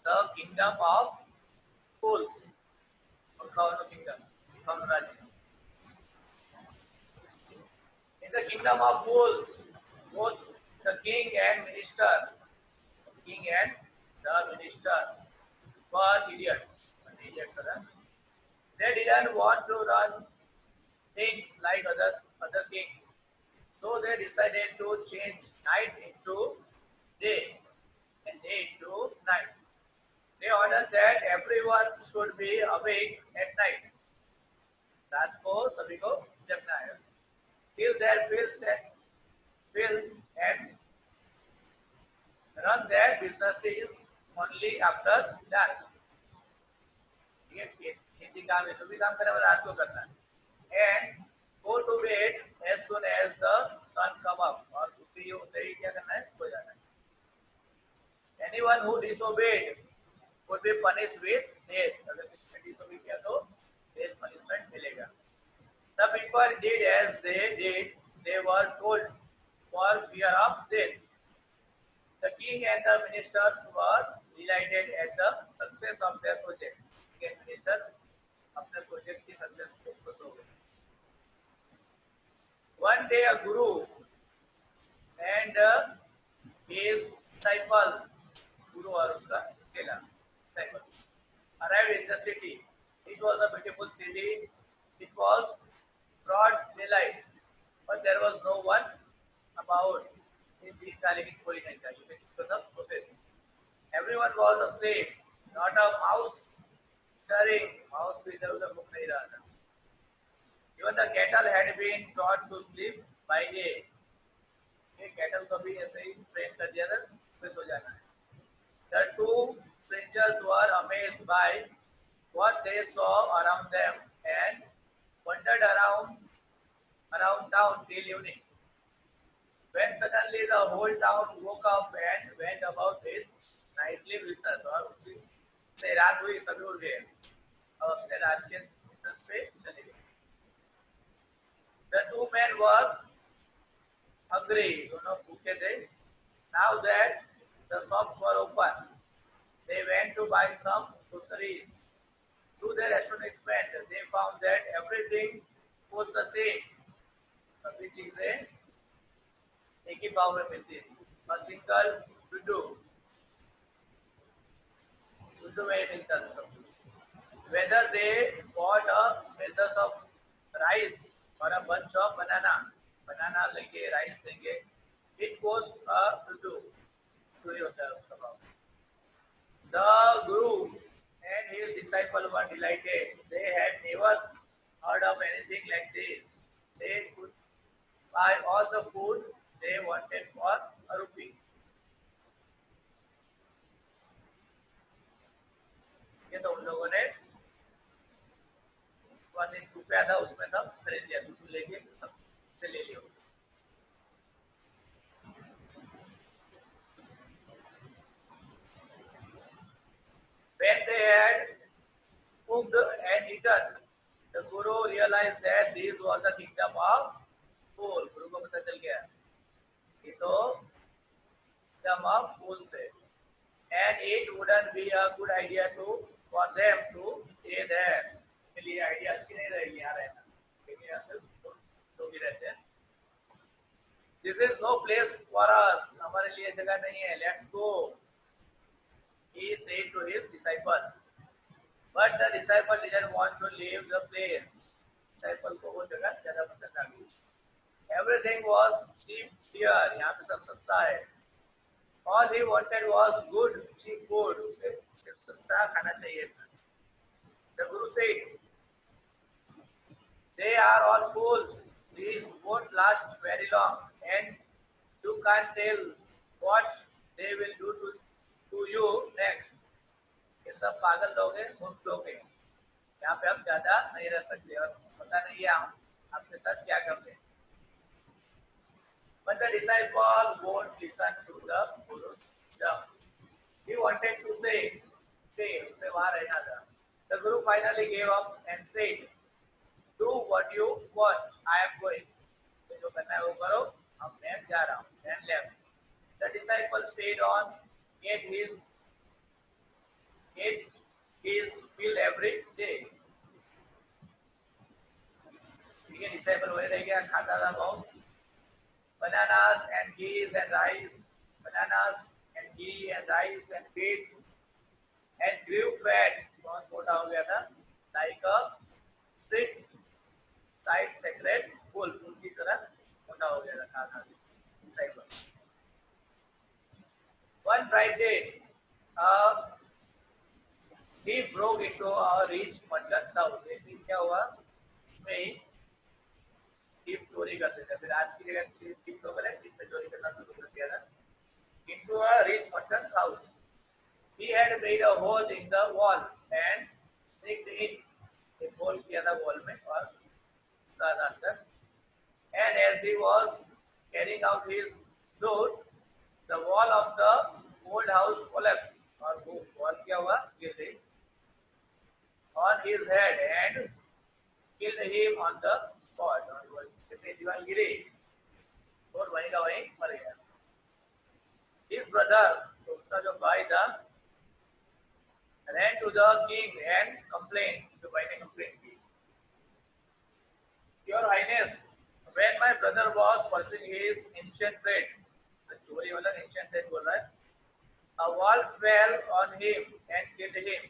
the kingdom of fools. Kaunu kingdom, Kaunu Rajya. In the kingdom of fools, both the king and the minister were idiots. Idiots are they didn't want to run things like other kings. So they decided to change night into day and day into night. They ordered that everyone should be awake at night. रात को सभी को जगना है. Till their fields and run their businesses only after dark. ये खेती काम है तो भी काम करने वाला रात को करना है. And go to bed as soon as the sun come up. और सुबह होते ही क्या करना है? सो जाना है. Anyone who disobeyed would be punished with death. अगर किसी ने disobey किया तो death punishment मिलेगा. The people did as they did. They were told for fear of death. The king and the ministers were delighted at the success of their project. King and minister अपने project की success को खुश हो गए. One day a guru and his disciple, guru और उसका चेला disciple, arrived in the city. It was a beautiful city. It was broad daylight, but there was no one about. कोई नहीं था क्योंकि तो सब सोते थे. Everyone was asleep. Not a mouse stirring. Mouse भी इधर उधर घूम नहीं रहा था. Even the cattle had been taught to sleep by day. ये cattle को भी ऐसे ही train कर दिया था फिर सो जाना है. The two strangers were amazed by what they saw around them and wandered around town till evening. When suddenly the whole town woke up and went about its nightly business. और उसी से रात हुई सभी उठ गए और अपने रात के business पे चले गए. The two men were hungry. दोनों भूखे थे. Now that the shops were open, they went to buy some groceries. To their astonishment, they found that everything was the same. सभी चीजें एक ही भाव में मिलती थी. A single दुद्दू में ही मिलता था सब कुछ. Whether they bought a measure of rice or a bunch of banana लेंगे, rice लेंगे, it cost a दुद्दू. तो ये होता है उसका भाव. The guru and his disciple were delighted. They had never heard of anything like this. They could buy all the food they wanted for a rupee. ये तो उन लोगों ने बस एक रुपया था उसमें सब खरीद लिया. दूध लेके सब से ले लिया. When they had cooked and eaten, the guru realized that this was a kingdom of fools. गुरु को पता चल गया ये तो kingdom of fools है. And it wouldn't be a good idea for them to stay there. के लिए idea अच्छी नहीं रहेगी यहाँ रहना. क्योंकि यहाँ से लोग ही रहते हैं. This is no place for us. हमारे लिए जगह नहीं है. Let's go. He said to his disciple. But the disciple didn't want to leave the place. Disciple को वो जगह ज़्यादा पसंद आ गई. Everything was cheap here. यहाँ पे सब सस्ता है. All he wanted was good, cheap food. उसे सिर्फ सस्ता खाना चाहिए था. The Guru said, "They are all fools. These won't last very long, and you can't tell what they will do to you next." ये सब पागल लोग हैं, मूर्ख लोग हैं. यहाँ पे हम ज्यादा नहीं रह सकते और पता नहीं है हम आपके साथ क्या करते हैं. But the disciple won't listen to the Guru's wisdom. He wanted to say, उसे वहाँ रहना था. The Guru finally gave up and said, "Do what you want. I am going." जो करना है वो करो. अब मैं जा रहा हूँ. Then left. The disciple stayed on, ate his It is filled every day. ठीक है, डिसाइबल वही रह गया, खाता था बहुत. Bananas and geese and rice, bananas and ghee and rice and wheat and grew fat. बहुत मोटा हो गया था. Like a strict side sacred bull, bull की तरह मोटा हो गया था खा खा के. Disciple. One bright day, he broke into a rich merchant's house. एक दिन क्या हुआ, में टीप चोरी करते थे. फिर आज की जगह टीप लोग हैं, टीप में चोरी करना शुरू कर दिया था. Into a rich merchant's house. He had made a hole in the wall and sneaked in. एक hole किया था wall में और उसका अंदर. And as he was carrying out his loot, the wall of the old house collapsed. और वो wall क्या हुआ, गिर गई on his head and killed him on the spot. और जैसे दीवार गिरी और वहीं का वहीं मर गया. His brother, तो उसका जो भाई था, ran to the king and complained. तो भाई ने complaint की. Your Highness, when my brother was pursuing his ancient trade, the चोरी वाला ancient trade बोल रहा है, a wall fell on him and killed him.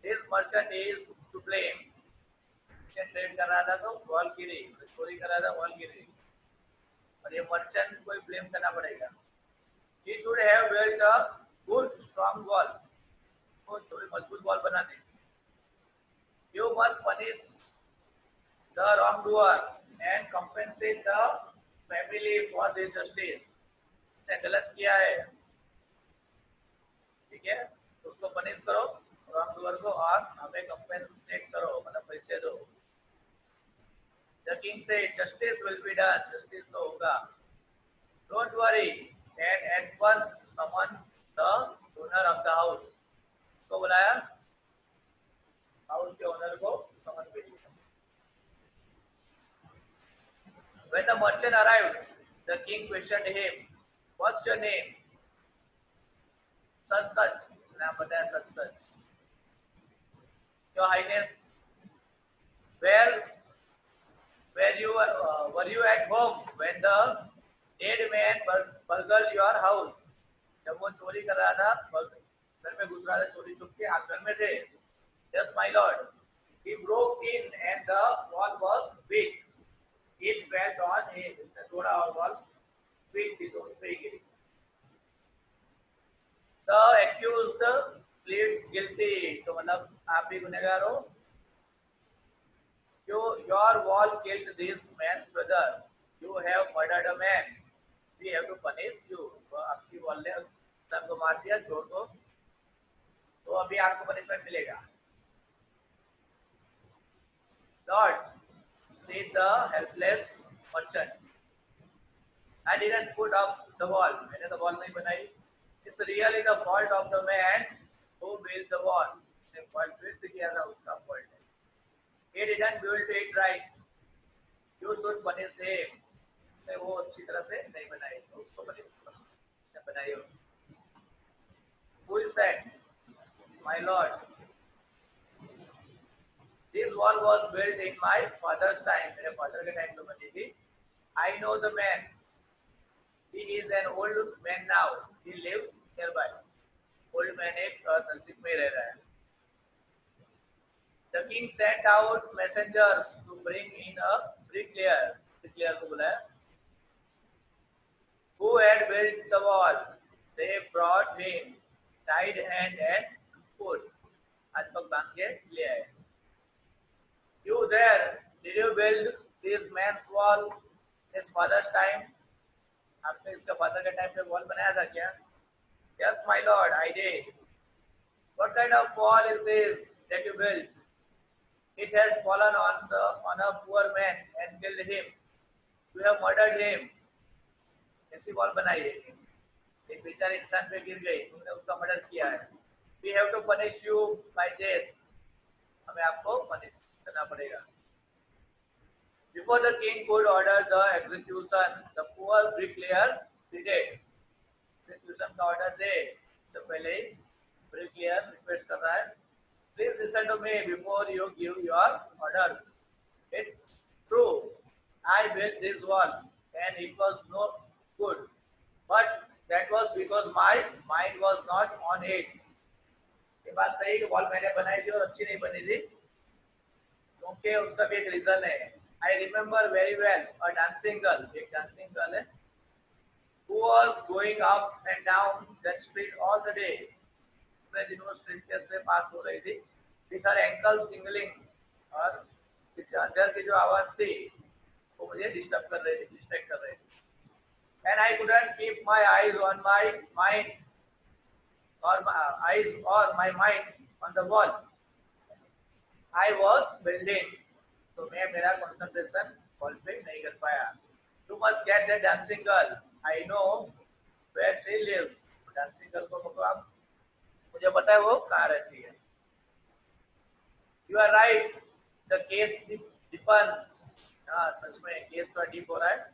This merchant is to blame. ancient trade कर रहा था तो wall गिरी, चोरी कर रहा था wall गिरी, और ये merchant को blame करना पड़ेगा. He should have built a good strong wall. तो थोड़ी मजबूत wall बना दे. You must punish the wrongdoer and compensate the family for their justice. उसने गलत किया है, ठीक है, तो उसको पनिश करो wrongdoer को और हमें compensate करो, मतलब पैसे दो. The king said, justice will be done. Justice तो होगा. Don't worry. And at once summon the owner of the house. उसको बुलाया, हाउस के ओनर को समन भेजिए. When the merchant arrived, the king questioned him, "What's your name?" Such such. नाम बताया such such. Your Highness, were you at home when the dead man burgled your house? जब वो चोरी कर रहा था, घर में घुस रहा था चोरी छुप के, आप घर में थे. Yes, my lord. He broke in and the wall was weak. It fell on him. थोड़ा और wall weak थी तो उस पे ही गिरी. The accused pleads guilty. तो मतलब आप भी गुनहगार हो. Your wall killed this man's brother. You have murdered a man. We have to punish you. तो आपकी wall ने उस सबको मार दिया, छोड़ दो, तो अभी आपको पनिशमेंट मिलेगा. Lord, said the helpless merchant, I didn't put up the wall. मैंने तो wall नहीं बनाई. It's really the fault of the man who built the wall. उसने fault build किया था, उसका fault है. He didn't build it right. You should punish him. उसने वो अच्छी तरह से नहीं बनाई, तो उसको punish बनाई हो. Who is that? My lord. This wall was built in my father's time. मेरे father के time पे बनी थी. I know the man. He is an old man now. He lives nearby. Old man एक नजदीक में रह रहा है. The king sent out messengers to bring in a bricklayer. Bricklayer को बुलाया. Who had built the wall? They brought him, tied hand and foot. हाथ पग बांध के ले आए. You there? Did you build this man's wall in his father's time? आपने इसका father के time पे wall बनाया था क्या? Yes, my lord, I did. What kind of wall is this that you built? It has fallen on a poor man and killed him. You have murdered him. ऐसी wall बनाई है, एक बेचारे इंसान पे गिर गई, तुमने उसका मर्डर किया है. We have to punish you by death. हमें आपको punish करना पड़ेगा. Before the king could order the execution, the poor bricklayer did it. Execution का order दे, तो पहले ही bricklayer रिक्वेस्ट कर रहा है, please listen to me before you give your orders. It's true, I built this wall and it was no good, but that was because my mind was not on it. ये बात सही है कि wall मैंने बनाई थी और अच्छी नहीं बनी थी, क्योंकि उसका भी एक रीजन है. I remember very well a dancing girl, एक डांसिंग गर्ल है, who was going up and down that street all the day. पूरे दिन वो स्ट्रीट के से पास हो रही थी, with her ankle jingling, और चार्जर की जो आवाज थी वो मुझे डिस्टर्ब कर रही थी, डिस्ट्रैक्ट कर रही थी. And I couldn't keep my eyes on my mind or my eyes or my mind on the wall I was building. तो मैं मेरा कंसंट्रेशन वॉल पे नहीं कर पाया. You must get that dancing girl. I know where she lives. Dancing girl को पकड़ो आप, मुझे पता है वो कहाँ रहती है. You are right. The case depends. हाँ, सच में केस थोड़ा डीप हो रहा है.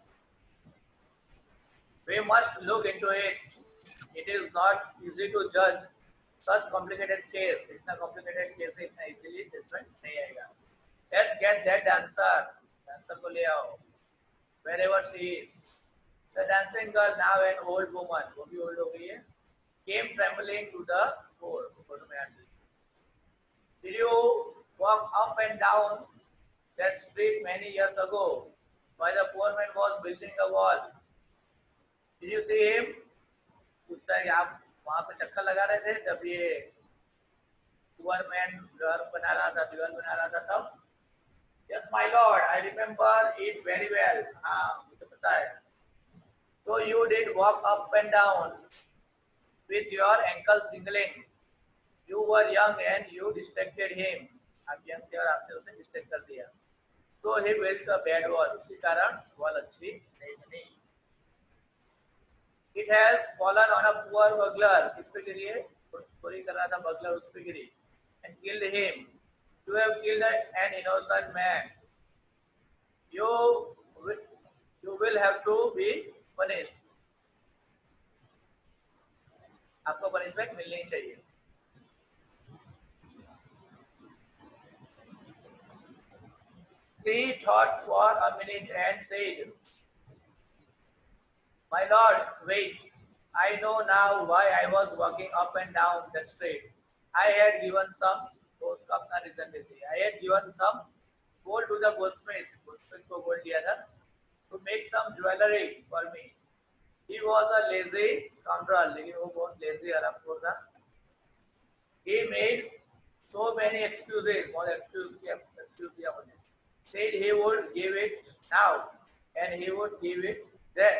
We must look into it. It is not easy to judge such complicated case. इतना complicated case है, इतना easily judgment नहीं आएगा. Let's get that dancer. Dancer को ले आओ. Wherever she is. The dancing girl, now an old woman, वो भी old हो गई है, came trembling to the door. Photo में आती. Did you walk up and down that street many years ago while the poor man was building a wall? Did you see him? पूछता है कि आप वहां पे चक्कर लगा रहे थे जब ये पुअर मैन घर बना रहा था, दीवार बना रहा था तब. Yes, my lord, I remember it very well. हाँ, मुझे पता है. So you did walk up and down with your ankle jingling. You were young and you distracted him. आप young थे और आपने उसे distract कर दिया. So he built a bad wall. उसी कारण wall अच्छी नहीं बनी. It has fallen on a poor burglar. किस पे गिरी है? चोरी कर रहा था burglar, उस पे गिरी. And killed him. You have killed an innocent man. You will have to be punished. आपको punishment मिलनी चाहिए. She thought for a minute and said, "My lord, wait. I know now why I was walking up and down that street. I had given some, तो उसका अपना reason देती है. I had given some gold to the goldsmith. Goldsmith को gold दिया था to make some jewelry for me. He was a lazy scoundrel, लेकिन वो बहुत lazy हरामखोर था. He made so many excuses, बहुत excuse दिया मुझे. Said he would give it now and he would give it then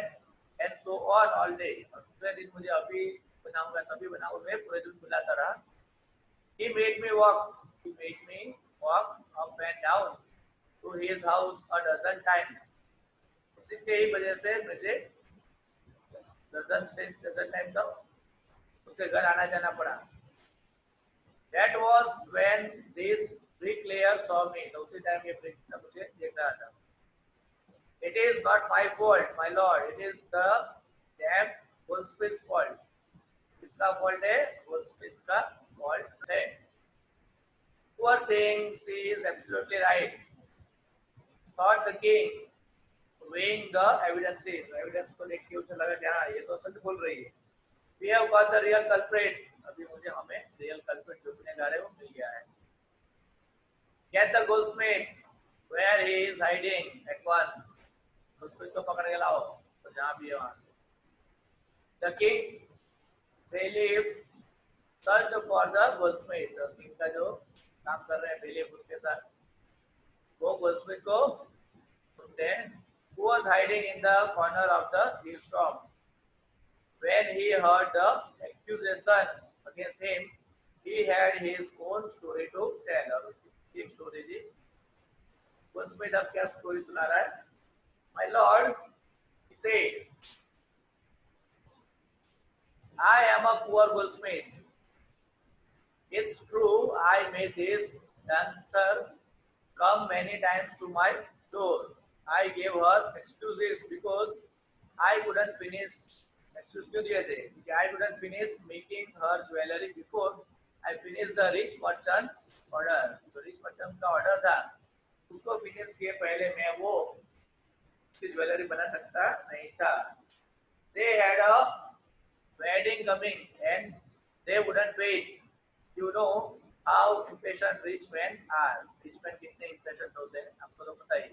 and so on all day. और पूरे दिन मुझे अभी बनाऊंगा तभी बनाऊंगा, पूरे दिन बुलाता रहा. He made me walk up and down to his house a dozen times. उसी के ही वजह से मुझे डजन टाइम तक उसे घर आना जाना पड़ा. That was when this bricklayer saw me. तो उसी टाइम ये ब्रिक मुझे देख रहा था. It is not my fault, my lord. It is the damn goldsmith's fault. किसका fault है? Goldsmith का fault है. Poor thing, she is absolutely right. Thought the king, weighing the evidences. Evidence को देख के उसे लगा कि हाँ ये तो सच बोल रही है. We have got the real culprit. अभी मुझे हमें real culprit जो गुनहगार है वो मिल गया है. Get the goldsmith where he is hiding at once. उसको तो पकड़ के लाओ, तो जहाँ भी है वहाँ से. The king's bailiff searched for the goldsmith. The king का जो काम कर रहे हैं bailiff उसके साथ, वो goldsmith को ढूंढते हैं. Who was hiding in the corner of the thief shop. When he heard the accusation against him, he had his own story to tell. और उसकी एक story थी. goldsmith अब क्या story सुना रहा है? My lord, he said, I am a poor goldsmith. It's true, I made this dancer come many times to my door. I gave her excuses because I couldn't finish. Excuse क्यों दिए थे? I couldn't finish making her jewelry before I finished the rich merchant's order. जो rich merchant का order था उसको finish किए पहले मैं वो ज्वेलरी बना सकता नहीं था. They had a wedding coming and they wouldn't wait. You know how impatient rich men are. Rich men कितने impatient होते हैं आपको तो पता ही.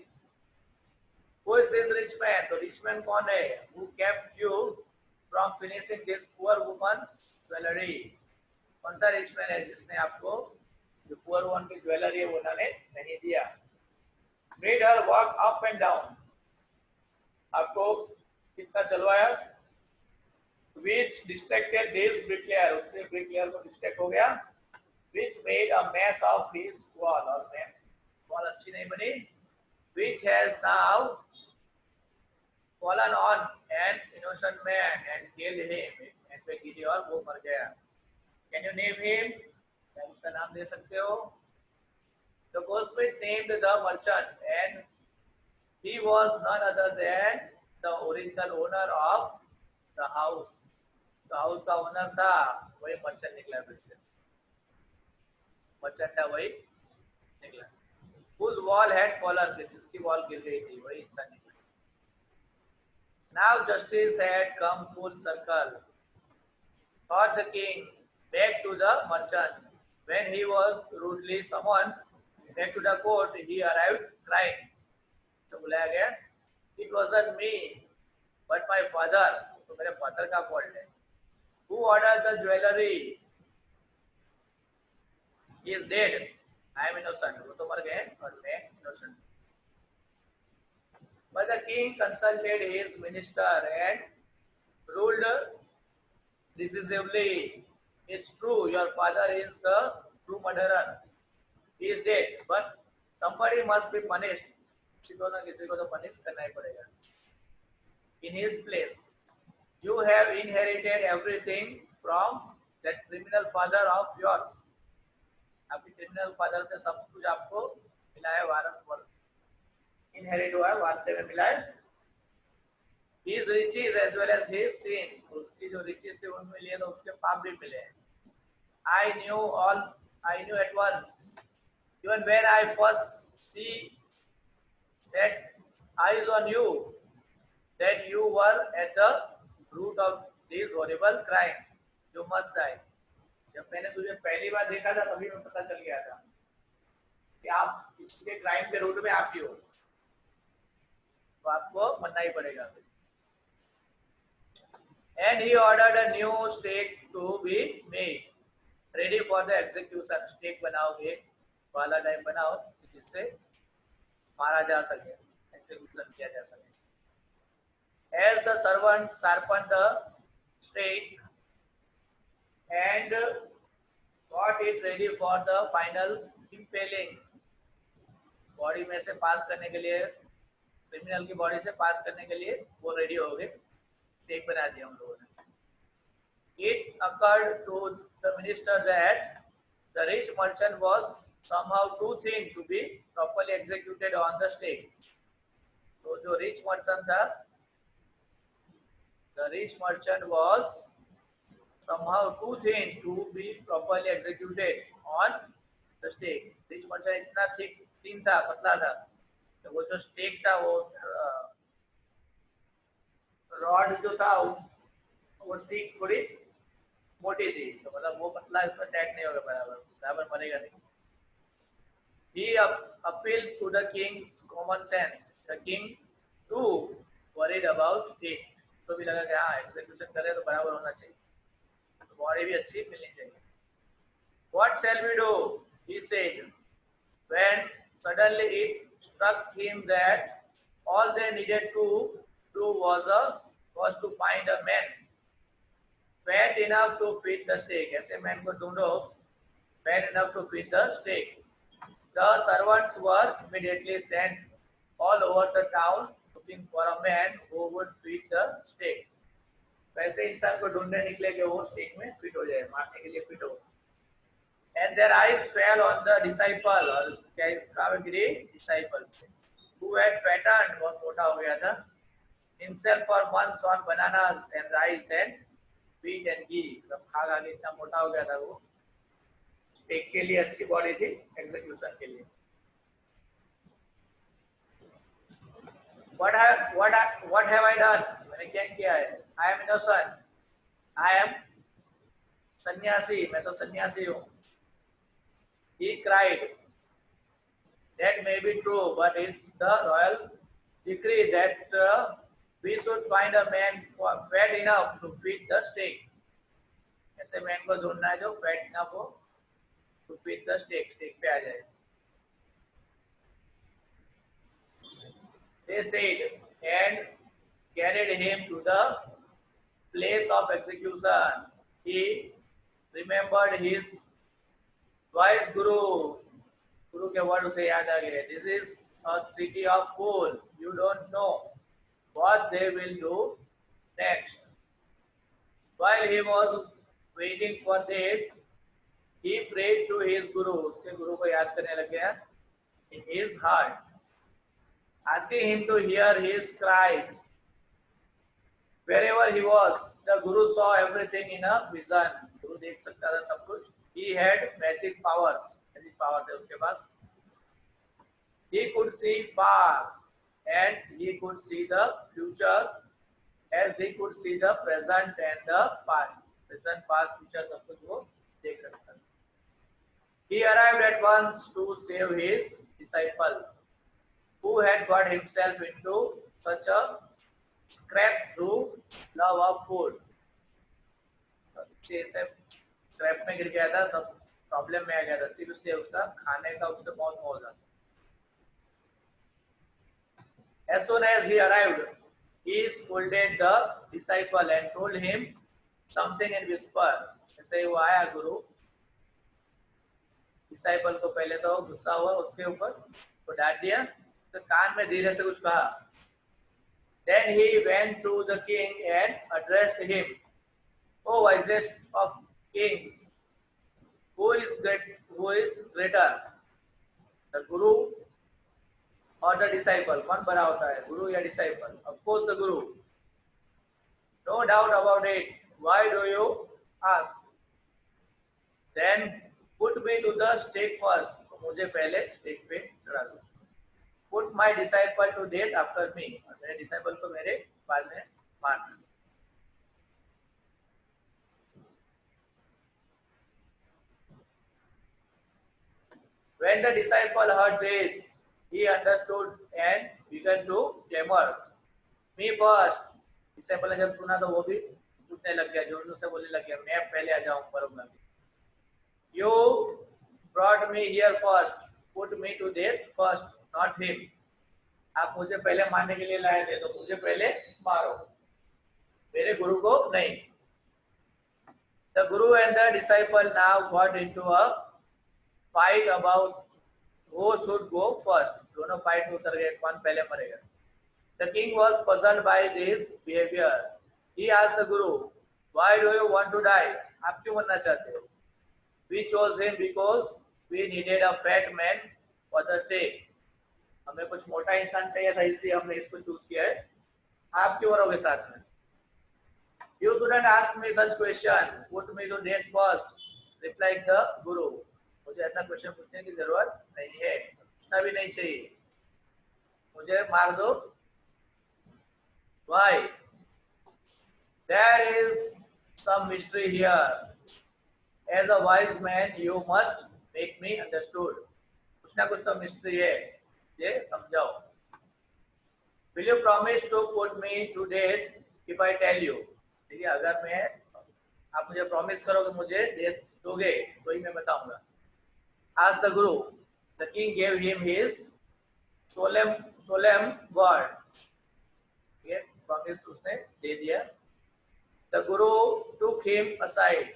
Who is this rich man? तो rich man कौन है? Who kept you from finishing this poor woman's jewelry? कौन सा rich man है जिसने आपको जो poor woman की ज्वेलरी है वो उन्होंने नहीं दिया? Made her walk up and down. आपको कितना चलवाया? Which distracted this bricklayer. उससे bricklayer को distract हो गया. Which made a mess of his wall. और wall अच्छी नहीं बनी. Which has now fallen on an innocent man and killed him. And पे गिरी और वो मर गया. Can you name him? क्या उसका नाम दे सकते हो? The goldsmith named the merchant, and he was none other than the original owner of the house. तो हाउस का ओनर था वही मर्चेंट निकला. फिर से मर्चेंट था वही निकला. Whose wall had fallen, जिसकी वॉल गिर गई थी वही इंसान निकला. Now justice had come full circle. Thought the king back to the merchant. When he was rudely summoned back to the court, he arrived crying. तो बुलाया गया. It wasn't me, but my father. तो मेरे father का fault है. Who ordered the jewelry? He is dead. I am innocent. वो तो मर गए और मैं innocent. But the king consulted his minister and ruled decisively. It's true, your father is the true murderer. He is dead, but somebody must be punished. किसी को ना किसी को तो punish करना ही पड़ेगा. In his place, you have inherited everything from that criminal father of yours. आपके criminal father से सब कुछ आपको मिला है, वारस पर inherit हुआ है, वारसे में मिला है. His riches as well as his sin. उसकी जो riches थे उनमें लिए तो उसके पाप भी मिले. I knew at once. Even when I first set eyes on you, that you were at the root of this horrible crime. You must die. जब मैंने तुझे पहली बार देखा था तभी मैं पता चल गया था कि आप इसके क्राइम के रूट में आप ही हो. तो आपको मरना ही पड़ेगा. And he ordered a new stake to be made ready for the execution. Stake बनाओगे वाला टाइप बनाओ जिससे मारा जा सके, execution किया जा सके. As the servant sharpened the stake and got it ready for the final impaling, body में से पास करने के लिए, क्रिमिनल की बॉडी से पास करने के लिए वो रेडी हो गए. स्टेक बना दिया हम लोगों ने. It occurred to the minister that the rich merchant was somehow too thin to be properly executed on the stake. तो जो rich merchant था, the rich merchant was somehow too thin to be properly executed on the stake. Rich merchant इतना thin था, पतला था, तो वो जो stake था वो रॉड जो था वो स्टिक थोड़ी मोटी थी, तो मतलब वो पतला इसमें सेट नहीं होगा बराबर मरेगा नहीं. He appealed to the king's common sense. The king too worried about it. तो भी लगा कि हाँ एग्जीक्यूशन करे तो बराबर होना चाहिए, तो बॉडी भी अच्छी मिलनी चाहिए. What shall we do? He said. When suddenly it struck him that all they needed to do was to find a man fat enough to fit the stake. ऐसे मैन को ढूंढो fat enough to fit the stake. The servants were immediately sent all over the town looking for a man who would fit the stake. वैसे इंसान को ढूंढने निकले कि वो स्टेक में फिट हो जाए, मारने के लिए फिट हो. And their eyes fell on the disciple, और क्या कहाँ गिरी? Disciple, who had fattened, बहुत मोटा हो गया था, himself for months on bananas and rice and wheat and ghee. सब खा खा के इतना मोटा हो गया था वो. स्टेक के लिए अच्छी बॉडी थी, एग्जीक्यूशन के लिए। what have I done? मैंने क्या किया है? I am innocent. I am सन्यासी, मैं तो सन्यासी हूँ। He cried. That may be true, but it's the royal decree that we should find a man fat enough to feed the snake. ऐसे मैन को ढूंढना है जो फैट इनफ हो to feed the snake, stake पे आ जाए। They said and carried him to the place of execution. He remembered his wise guru. गुरु के वर्ड उसे याद आ गए। This is a city of fools. You don't know what they will do next. While he was waiting for this, he prayed to his guru. उसके गुरु को याद करने लग गया in his heart, asking him to hear his cry. Wherever he was, the guru saw everything in a vision. गुरु देख सकता था सब कुछ। He had magic powers. magic power थे उसके पास। He could see far and he could see the future as he could see the present and the past. Present, past, future सब कुछ वो देख सकता था। He arrived at once to save his disciple, who had got himself into such a scrape through love of food. ऐसे scrap में गिर गया था, सब प्रॉब्लम में आ गया था, सिर्फ इसलिए उसका खाने का उसका बहुत मौज था। As soon as he arrived, he scolded the disciple and told him something in whisper. ऐसे ही वो आया गुरु, डिसाइपल को पहले तो गुस्सा हुआ उसके ऊपर, तो डांट दिया, तो कान में धीरे से कुछ कहा। Then he went to the king and addressed him, "O wisest of kings, who is greater, the guru or the disciple?" कौन बड़ा होता है, गुरु या disciple? Of course the guru. No doubt about it. Why do you ask? Then put me to the stake first. तो मुझे पहले stake पे चढ़ा दो। Put my disciple to death after me. और मेरे डिसाइपल को मेरे बाद में मारना। When the disciple heard this, he understood and began to clamor, "Me first." Disciple ने जब सुना तो वो भी पूछने लग गया, जोर से बोलने लग गया, मैं पहले आ जाऊं मरूंगा। You brought me here first. Put me to death first, not him. आप मुझे पहले मारने के लिए लाए थे, तो मुझे पहले मारो, मेरे गुरु को नहीं। The guru and the disciple now got into a fight about who should go first. दोनों फाइट में उतर गए, कौन पहले मरेगा। The king was puzzled by this behavior. He asked the guru, "Why do you want to die?" आप क्यों मरना चाहते हो? We chose him because we needed a fat man for the stake. हमें कुछ मोटा इंसान चाहिए था, इसलिए हमने इसको चूज किया है। आप क्यों मरोगे साथ में? You shouldn't ask me such question. Put me to death first, replied the guru. मुझे ऐसा क्वेश्चन पूछने की जरूरत नहीं है, पूछना भी नहीं चाहिए, मुझे मार दो। Why? There is some mystery here. As a wise man, you must make me understood. कुछ ना कुछ तो मिस्ट्री है, ये समझाओ। Will you promise to put me to death if I tell you? ठीक है, अगर मैं, आप मुझे प्रॉमिस करोगे मुझे डेथ दोगे तो ही मैं बताऊंगा। Ask the guru. The king gave him his solemn word. ये प्रॉमिस उसने दे दिया। The guru took him aside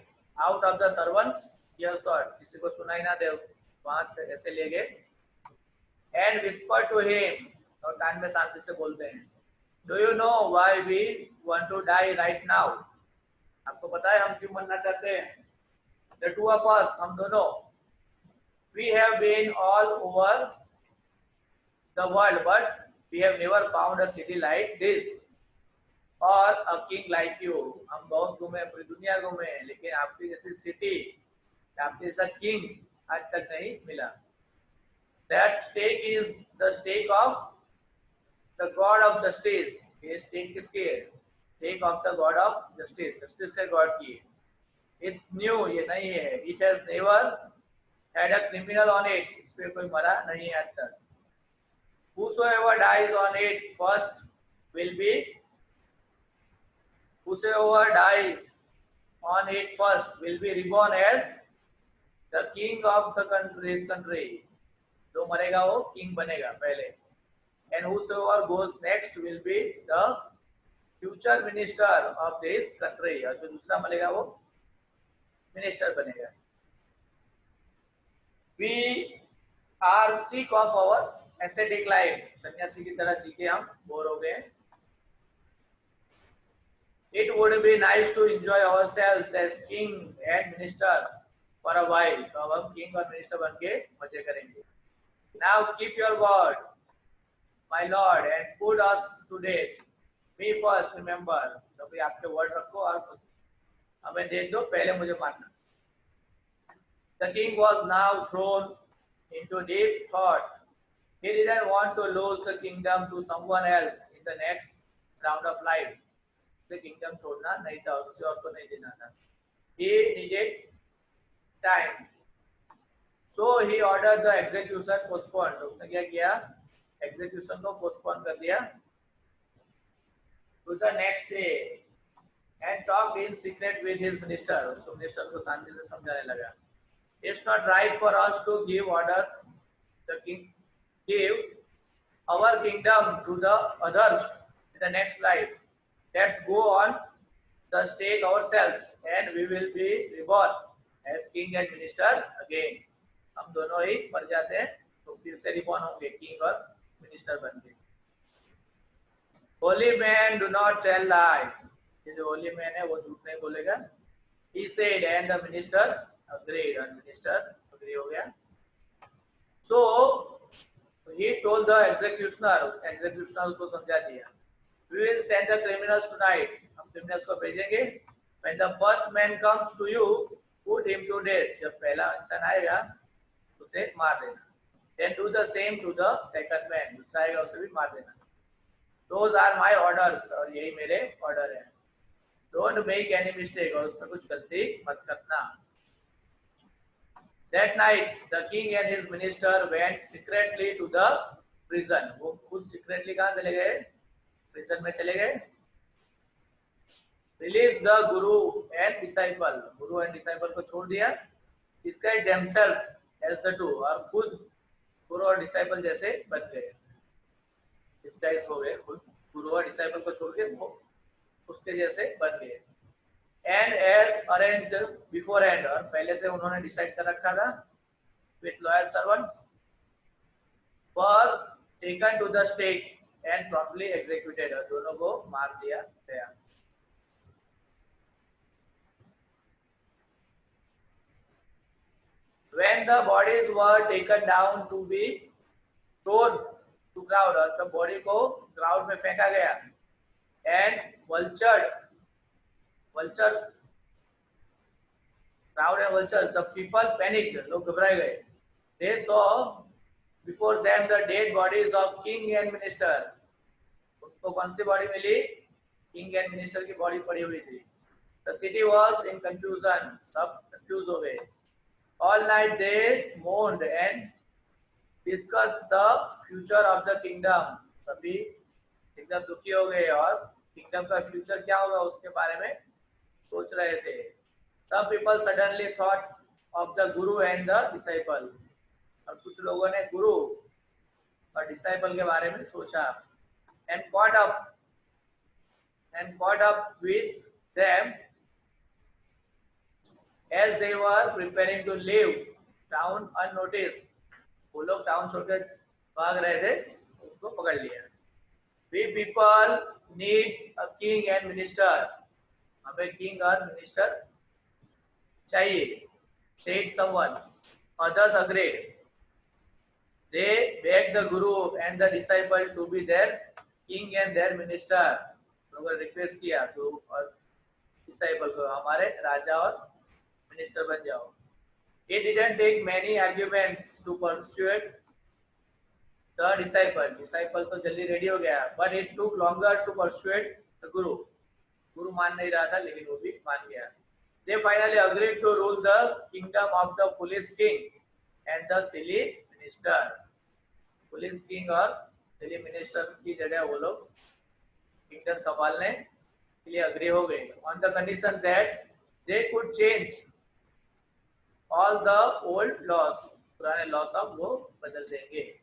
out of the servants' earshot. किसी को सुनाई ना दे, वहां ऐसे ले गए। And whispered to him, और कान में शांति से बोलते हैं, "Do you know why we want to die right now?" आपको पता है हम क्यों मरना चाहते हैं? The two of us, हम दोनों, we have been all over the world, but we have never found a city like this or a king like you. हम बहुत घूमे, पूरी दुनिया घूमे, लेकिन आपकी जैसी सिटी आपके जैसा किंग आज तक नहीं मिला. That stake is the stake of the God of justice. ये stake किसकी है? Stake of the God of justice. Justice है God की. It's new. ये नहीं है. It has never had a criminal on it. इस पे कोई मरा नहीं है आज तक. Whosoever dies on it first will be. Whosoever dies on it first will be reborn as the king of the country. Country. जो मरेगा वो king बनेगा पहले. And whosoever goes next will be the future minister of this country. और जो दूसरा मरेगा वो मिनिस्टर बनेगा. We are sick of our ascetic life. सन्यासी की तरह जी के हम बोर हो गए. It would be nice to enjoy ourselves as king and minister for a while. तो अब हम king और minister बन के मजे करेंगे. Now keep your word, my lord, and put us to death. Me first, remember. तो भाई आपके वर्ड रखो और हमें दे दो, पहले मुझे मारना. The king was now thrown into deep thought. He didn't want to lose the kingdom to someone else in the next round of life. The kingdom छोड़ना नहीं था, किसी और को नहीं देना था. He needed time. So he ordered the execution postponed. उसने क्या किया? Execution को postpone कर दिया to the next day and talked in secret with his minister. उसको minister को शांति से समझाने लगा. It's not right for us to give order. The king give our kingdom to the others in the next life. Let's go on the stake ourselves, and we will be reborn as king and minister again. हम दोनों ही मर जाते हैं तो फिर से reborn होंगे king और मिनिस्टर बन के. Holy man do not tell lie. ये जो होली मैन है वो झूठ नहीं बोलेगा. He said and the minister agreed. और मिनिस्टर अग्री हो गया. So he told the executioner. executioner को समझा दिया. We will send the criminals tonight. हम criminals को भेजेंगे. When the first man comes to you, put him to death. जब पहला इंसान आएगा उसे मार देना. Then do the same to the second man. दूसरा आएगा उसे भी मार देना. Those are my orders. और यही मेरे ऑर्डर है. Don't make any mistake. और उसमें कुछ गलती मत करना. That night, the king and his minister went secretly to the prison. वो खुद secretly कहाँ चले गए? Prison में चले गए. Release the guru and disciple. Guru and disciple को छोड़ दिया. Disguise themselves as the two. और खुद गुरु और डिसाइपल जैसे बन गए. डिस्गाइज हो गए खुद. गुरु और डिसाइपल को छोड़ के वो उसके जैसे बन गए. And as arranged beforehand. और पहले से उन्होंने डिसाइड कर रखा था. With loyal servants were taken to the stake and promptly executed. और दोनों को मार दिया गया. When the bodies were taken down to be thrown to crowd, और जब बॉडी को क्राउड में फेंका गया, and vultures, crowd and vultures, the people panicked. लोग घबराए गए. They saw before them the dead bodies of king and minister. उनको कौन सी बॉडी मिली? किंग एंड मिनिस्टर की बॉडी पड़ी हुई थी. The city was in confusion. सब कंफ्यूज हो गए. All night they mourned and discussed the future of the kingdom. सभी एकदम दुखी हो गए और किंगडम का फ्यूचर क्या होगा उसके बारे में सोच रहे थे. Some people suddenly thought of the guru and the disciple. और कुछ लोगों ने गुरु और डिसाइपल के बारे में सोचा. And caught up with them as they were preparing to leave town unnoticed. वो लोग टाउन छोड़कर भाग रहे थे, उनको पकड़ लिया. We people need a king and minister. हमें किंग और मिनिस्टर चाहिए. Said someone. Others agreed. They begged the guru and the disciple to be their king and their minister. लोगों ने रिक्वेस्ट किया गुरु और डिसाइपल को, हमारे राजा और मिनिस्टर बन जाओ. It didn't take many arguments to persuade the disciple. Disciple तो जल्दी ready हो गया, but it took longer to persuade the guru. गुरु मान नहीं रहा था, लेकिन वो भी मान गया. They finally agreed to rule the kingdom of the foolish king and the silly minister. Foolish king और silly minister की जगह वो लोग kingdom संभालने के लिए agree हो गए. On the condition that they could change all the old laws. पुराने laws सब वो बदल देंगे.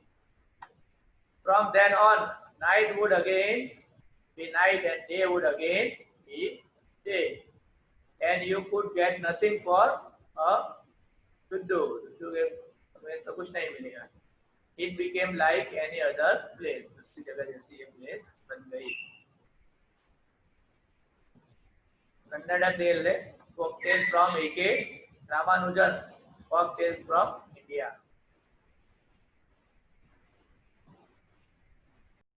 From then on, night would again be night and day would again be day. And you could get nothing for a Tuddu. तुम्हें इसका कुछ नहीं मिलेगा. It became like any other place. दूसरी जगह जैसी ये place बन गई. Kannada tale, folk tale from A.K. Ramanujan's folk tales from India.